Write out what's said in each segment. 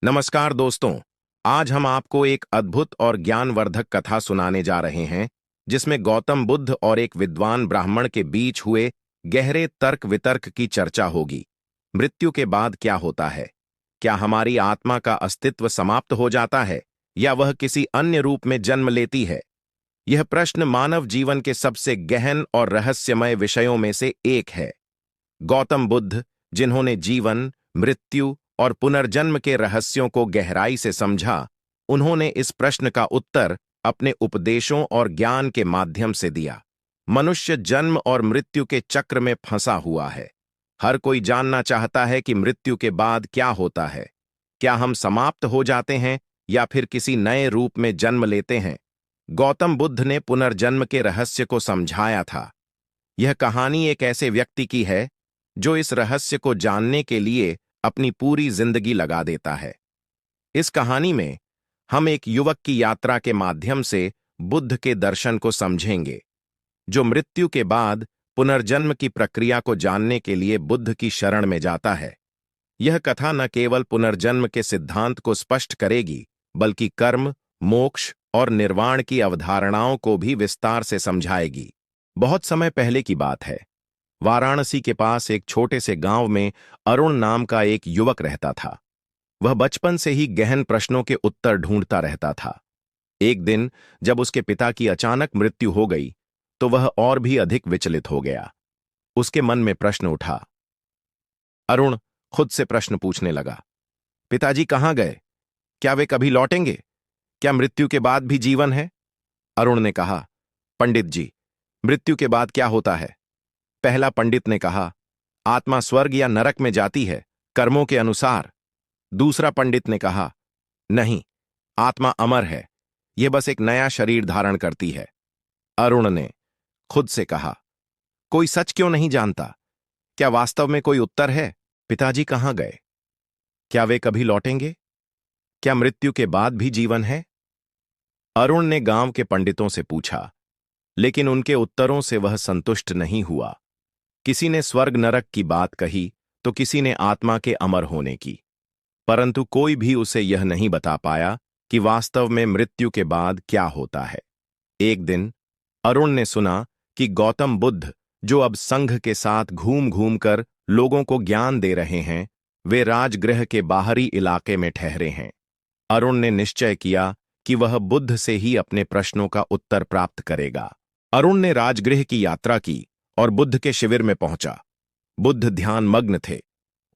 नमस्कार दोस्तों। आज हम आपको एक अद्भुत और ज्ञानवर्धक कथा सुनाने जा रहे हैं जिसमें गौतम बुद्ध और एक विद्वान ब्राह्मण के बीच हुए गहरे तर्क वितर्क की चर्चा होगी। मृत्यु के बाद क्या होता है? क्या हमारी आत्मा का अस्तित्व समाप्त हो जाता है या वह किसी अन्य रूप में जन्म लेती है? यह प्रश्न मानव जीवन के सबसे गहन और रहस्यमय विषयों में से एक है। गौतम बुद्ध, जिन्होंने जीवन, मृत्यु और पुनर्जन्म के रहस्यों को गहराई से समझा, उन्होंने इस प्रश्न का उत्तर अपने उपदेशों और ज्ञान के माध्यम से दिया। मनुष्य जन्म और मृत्यु के चक्र में फंसा हुआ है। हर कोई जानना चाहता है कि मृत्यु के बाद क्या होता है। क्या हम समाप्त हो जाते हैं या फिर किसी नए रूप में जन्म लेते हैं? गौतम बुद्ध ने पुनर्जन्म के रहस्य को समझाया था। यह कहानी एक ऐसे व्यक्ति की है जो इस रहस्य को जानने के लिए अपनी पूरी जिंदगी लगा देता है। इस कहानी में हम एक युवक की यात्रा के माध्यम से बुद्ध के दर्शन को समझेंगे, जो मृत्यु के बाद पुनर्जन्म की प्रक्रिया को जानने के लिए बुद्ध की शरण में जाता है। यह कथा न केवल पुनर्जन्म के सिद्धांत को स्पष्ट करेगी, बल्कि कर्म, मोक्ष और निर्वाण की अवधारणाओं को भी विस्तार से समझाएगी। बहुत समय पहले की बात है। वाराणसी के पास एक छोटे से गांव में अरुण नाम का एक युवक रहता था। वह बचपन से ही गहन प्रश्नों के उत्तर ढूंढता रहता था। एक दिन जब उसके पिता की अचानक मृत्यु हो गई, तो वह और भी अधिक विचलित हो गया। उसके मन में प्रश्न उठा। अरुण खुद से प्रश्न पूछने लगा, पिताजी कहाँ गए? क्या वे कभी लौटेंगे? क्या मृत्यु के बाद भी जीवन है? अरुण ने कहा, पंडित जी, मृत्यु के बाद क्या होता है? पहला पंडित ने कहा, आत्मा स्वर्ग या नरक में जाती है, कर्मों के अनुसार। दूसरा पंडित ने कहा, नहीं, आत्मा अमर है, यह बस एक नया शरीर धारण करती है। अरुण ने खुद से कहा, कोई सच क्यों नहीं जानता? क्या वास्तव में कोई उत्तर है? पिताजी कहाँ गए? क्या वे कभी लौटेंगे? क्या मृत्यु के बाद भी जीवन है? अरुण ने गांव के पंडितों से पूछा, लेकिन उनके उत्तरों से वह संतुष्ट नहीं हुआ। किसी ने स्वर्ग नरक की बात कही, तो किसी ने आत्मा के अमर होने की, परंतु कोई भी उसे यह नहीं बता पाया कि वास्तव में मृत्यु के बाद क्या होता है। एक दिन अरुण ने सुना कि गौतम बुद्ध, जो अब संघ के साथ घूम घूम कर लोगों को ज्ञान दे रहे हैं, वे राजगृह के बाहरी इलाके में ठहरे हैं। अरुण ने निश्चय किया कि वह बुद्ध से ही अपने प्रश्नों का उत्तर प्राप्त करेगा। अरुण ने राजगृह की यात्रा की और बुद्ध के शिविर में पहुंचा। बुद्ध ध्यान मग्न थे।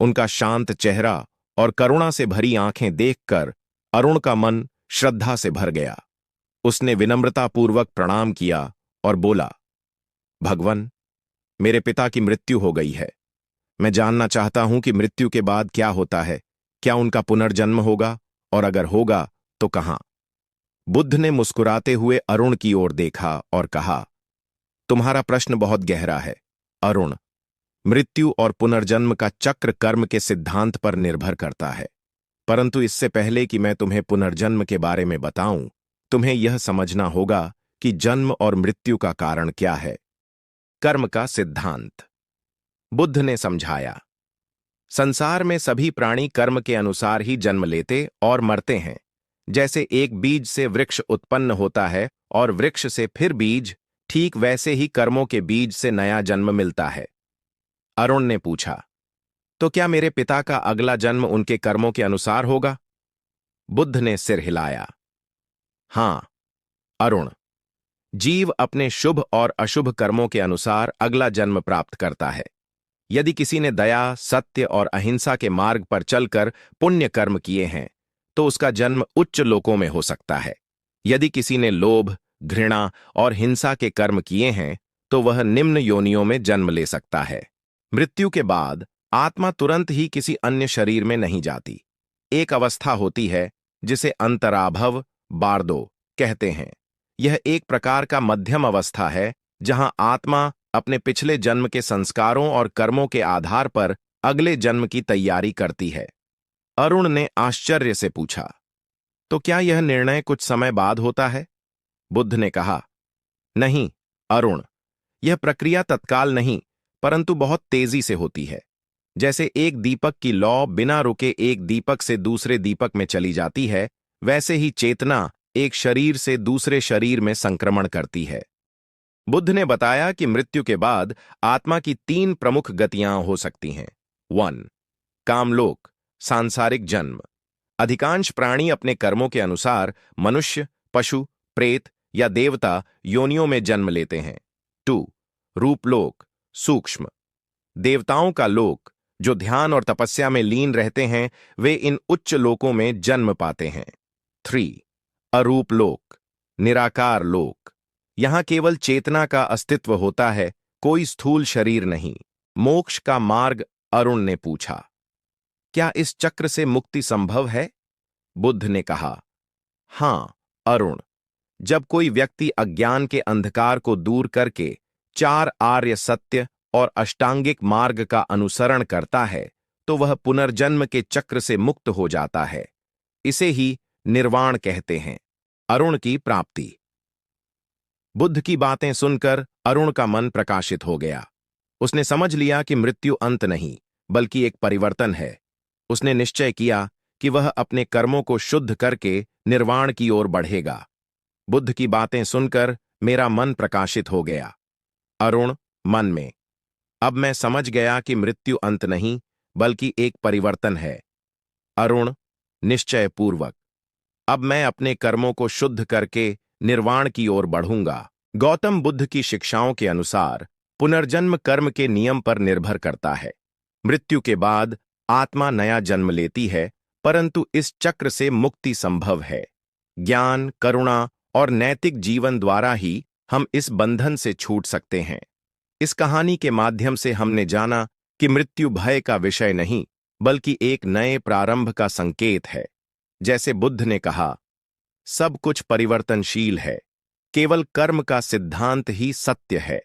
उनका शांत चेहरा और करुणा से भरी आंखें देखकर अरुण का मन श्रद्धा से भर गया। उसने विनम्रतापूर्वक प्रणाम किया और बोला, भगवन, मेरे पिता की मृत्यु हो गई है। मैं जानना चाहता हूं कि मृत्यु के बाद क्या होता है। क्या उनका पुनर्जन्म होगा, और अगर होगा तो कहां? बुद्ध ने मुस्कुराते हुए अरुण की ओर देखा और कहा, तुम्हारा प्रश्न बहुत गहरा है अरुण। मृत्यु और पुनर्जन्म का चक्र कर्म के सिद्धांत पर निर्भर करता है, परंतु इससे पहले कि मैं तुम्हें पुनर्जन्म के बारे में बताऊं, तुम्हें यह समझना होगा कि जन्म और मृत्यु का कारण क्या है। कर्म का सिद्धांत। बुद्ध ने समझाया, संसार में सभी प्राणी कर्म के अनुसार ही जन्म लेते और मरते हैं। जैसे एक बीज से वृक्ष उत्पन्न होता है और वृक्ष से फिर बीज, ठीक वैसे ही कर्मों के बीज से नया जन्म मिलता है। अरुण ने पूछा, तो क्या मेरे पिता का अगला जन्म उनके कर्मों के अनुसार होगा? बुद्ध ने सिर हिलाया। हां अरुण, जीव अपने शुभ और अशुभ कर्मों के अनुसार अगला जन्म प्राप्त करता है। यदि किसी ने दया, सत्य और अहिंसा के मार्ग पर चलकर पुण्य कर्म किए हैं, तो उसका जन्म उच्च लोकों में हो सकता है। यदि किसी ने लोभ, घृणा और हिंसा के कर्म किए हैं, तो वह निम्न योनियों में जन्म ले सकता है। मृत्यु के बाद आत्मा तुरंत ही किसी अन्य शरीर में नहीं जाती। एक अवस्था होती है जिसे अंतराभव, बार्दो कहते हैं। यह एक प्रकार का मध्यम अवस्था है जहां आत्मा अपने पिछले जन्म के संस्कारों और कर्मों के आधार पर अगले जन्म की तैयारी करती है। अरुण ने आश्चर्य से पूछा, तो क्या यह निर्णय कुछ समय बाद होता है? बुद्ध ने कहा, नहीं अरुण, यह प्रक्रिया तत्काल नहीं, परंतु बहुत तेजी से होती है। जैसे एक दीपक की लौ बिना रुके एक दीपक से दूसरे दीपक में चली जाती है, वैसे ही चेतना एक शरीर से दूसरे शरीर में संक्रमण करती है। बुद्ध ने बताया कि मृत्यु के बाद आत्मा की 3 प्रमुख गतियां हो सकती हैं। 1. कामलोक, सांसारिक जन्म। अधिकांश प्राणी अपने कर्मों के अनुसार मनुष्य, पशु, प्रेत या देवता योनियों में जन्म लेते हैं। 2. रूपलोक, सूक्ष्म। देवताओं का लोक, जो ध्यान और तपस्या में लीन रहते हैं, वे इन उच्च लोकों में जन्म पाते हैं। 3. अरूप लोक, निराकार लोक। यहां केवल चेतना का अस्तित्व होता है, कोई स्थूल शरीर नहीं। मोक्ष का मार्ग, अरुण ने पूछा। क्या इस चक्र से मुक्ति संभव है? बुद्ध ने कहा, हां अरुण, जब कोई व्यक्ति अज्ञान के अंधकार को दूर करके 4 आर्य सत्य और अष्टांगिक मार्ग का अनुसरण करता है, तो वह पुनर्जन्म के चक्र से मुक्त हो जाता है। इसे ही निर्वाण कहते हैं। अरुण की प्राप्ति। बुद्ध की बातें सुनकर अरुण का मन प्रकाशित हो गया। उसने समझ लिया कि मृत्यु अंत नहीं, बल्कि एक परिवर्तन है। उसने निश्चय किया कि वह अपने कर्मों को शुद्ध करके निर्वाण की ओर बढ़ेगा। बुद्ध की बातें सुनकर मेरा मन प्रकाशित हो गया। अरुण मन में, अब मैं समझ गया कि मृत्यु अंत नहीं, बल्कि एक परिवर्तन है। अरुण निश्चय पूर्वक, अब मैं अपने कर्मों को शुद्ध करके निर्वाण की ओर बढ़ूंगा। गौतम बुद्ध की शिक्षाओं के अनुसार पुनर्जन्म कर्म के नियम पर निर्भर करता है। मृत्यु के बाद आत्मा नया जन्म लेती है, परंतु इस चक्र से मुक्ति संभव है। ज्ञान, करुणा और नैतिक जीवन द्वारा ही हम इस बंधन से छूट सकते हैं। इस कहानी के माध्यम से हमने जाना कि मृत्यु भय का विषय नहीं, बल्कि एक नए प्रारंभ का संकेत है। जैसे बुद्ध ने कहा, सब कुछ परिवर्तनशील है, केवल कर्म का सिद्धांत ही सत्य है।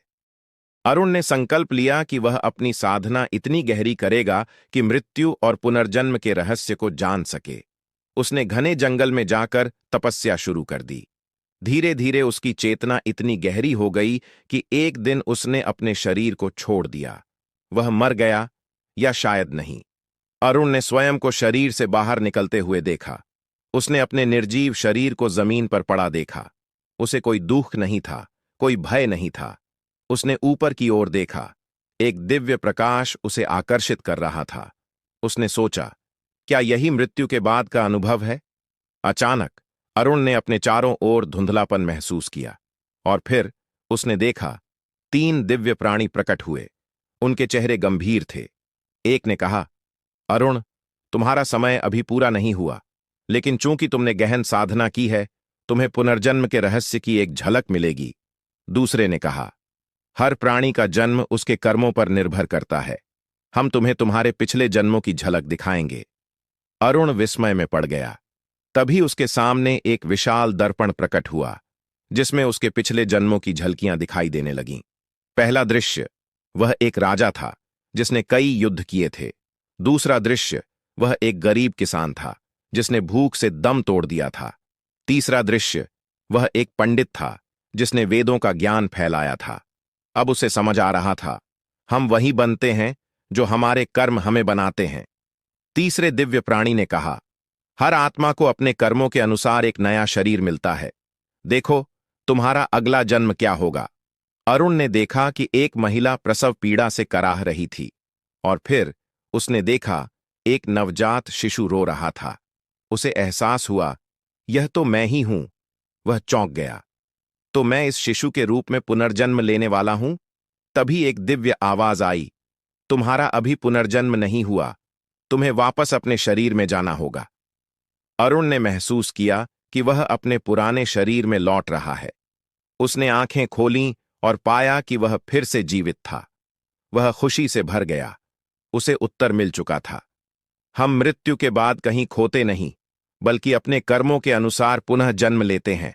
अरुण ने संकल्प लिया कि वह अपनी साधना इतनी गहरी करेगा कि मृत्यु और पुनर्जन्म के रहस्य को जान सके। उसने घने जंगल में जाकर तपस्या शुरू कर दी। धीरे धीरे उसकी चेतना इतनी गहरी हो गई कि एक दिन उसने अपने शरीर को छोड़ दिया। वह मर गया या शायद नहीं। अरुण ने स्वयं को शरीर से बाहर निकलते हुए देखा। उसने अपने निर्जीव शरीर को जमीन पर पड़ा देखा। उसे कोई दुख नहीं था, कोई भय नहीं था। उसने ऊपर की ओर देखा। एक दिव्य प्रकाश उसे आकर्षित कर रहा था। उसने सोचा, क्या यही मृत्यु के बाद का अनुभव है? अचानक अरुण ने अपने चारों ओर धुंधलापन महसूस किया, और फिर उसने देखा 3 दिव्य प्राणी प्रकट हुए। उनके चेहरे गंभीर थे। एक ने कहा, अरुण, तुम्हारा समय अभी पूरा नहीं हुआ, लेकिन चूंकि तुमने गहन साधना की है, तुम्हें पुनर्जन्म के रहस्य की एक झलक मिलेगी। दूसरे ने कहा, हर प्राणी का जन्म उसके कर्मों पर निर्भर करता है। हम तुम्हें तुम्हारे पिछले जन्मों की झलक दिखाएंगे। अरुण विस्मय में पड़ गया। तभी उसके सामने एक विशाल दर्पण प्रकट हुआ, जिसमें उसके पिछले जन्मों की झलकियां दिखाई देने लगीं। पहला दृश्य, वह एक राजा था जिसने कई युद्ध किए थे। दूसरा दृश्य, वह एक गरीब किसान था जिसने भूख से दम तोड़ दिया था। तीसरा दृश्य, वह एक पंडित था जिसने वेदों का ज्ञान फैलाया था। अब उसे समझ आ रहा था, हम वही बनते हैं जो हमारे कर्म हमें बनाते हैं। तीसरे दिव्य प्राणी ने कहा, हर आत्मा को अपने कर्मों के अनुसार एक नया शरीर मिलता है। देखो, तुम्हारा अगला जन्म क्या होगा। अरुण ने देखा कि एक महिला प्रसव पीड़ा से कराह रही थी, और फिर उसने देखा एक नवजात शिशु रो रहा था। उसे एहसास हुआ, यह तो मैं ही हूं। वह चौंक गया। तो मैं इस शिशु के रूप में पुनर्जन्म लेने वाला हूं? तभी एक दिव्य आवाज आई, तुम्हारा अभी पुनर्जन्म नहीं हुआ, तुम्हें वापस अपने शरीर में जाना होगा। अरुण ने महसूस किया कि वह अपने पुराने शरीर में लौट रहा है। उसने आंखें खोलीं और पाया कि वह फिर से जीवित था। वह खुशी से भर गया। उसे उत्तर मिल चुका था। हम मृत्यु के बाद कहीं खोते नहीं, बल्कि अपने कर्मों के अनुसार पुनः जन्म लेते हैं।